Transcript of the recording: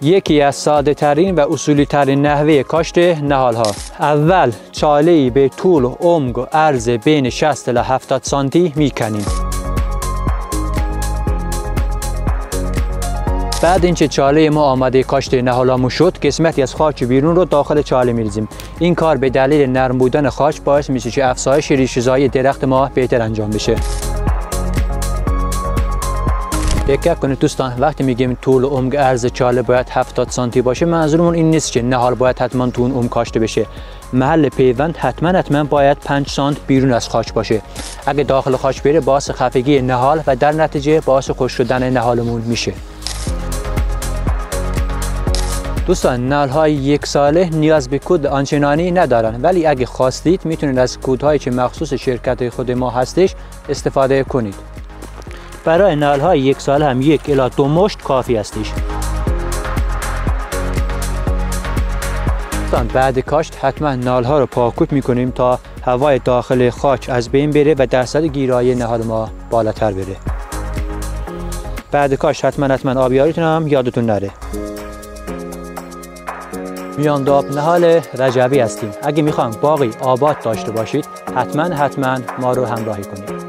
یکی از ساده ترین و اصولی ترین نحوه کاشت نهال ها. اول چاله‌ای به طول و عمق و عرض بین 60 تا 70 سانتی میکنیم. بعد اینکه چاله ما آماده کاشت نهالامون شد، قسمتی از خاک بیرون رو داخل چاله میریزیم. این کار به دلیل نرم بودن خاک باعث میشه که افزایش ریشه‌زایی درخت ما بهتر انجام بشه. دقت کنید دوستان، وقتی میگیم طول و عمق عرض چاله باید 70 سانتی باشه، منظورمون این نیست که نهال باید حتما تو اون عمق کاشته بشه. محل پیوند حتما باید 5 سانت بیرون از خاک باشه. اگه داخل خاک بره باعث خفگی نهال و در نتیجه باعث خشک شدن نهالمون میشه. دوستان، نهال‌های 1 ساله نیاز به کود آنچنانی ندارن، ولی اگه خواستید میتونید از کودهایی که مخصوص شرکت خود ما هستش استفاده کنید. برای نهال‌های 1 ساله هم 1 الی 2 مشت کافی هستش. بعد کاشت حتما نهال‌ها رو پاکوب میکنیم تا هوای داخل خاک از بین بره و درصد گیرایی نهال ما بالاتر بره. بعد کاشت حتما آبیاریتون هم یادتون نره. میانداب نهال رجبی هستیم. اگه میخوام باغی آباد داشته باشید حتما ما رو همراهی کنید.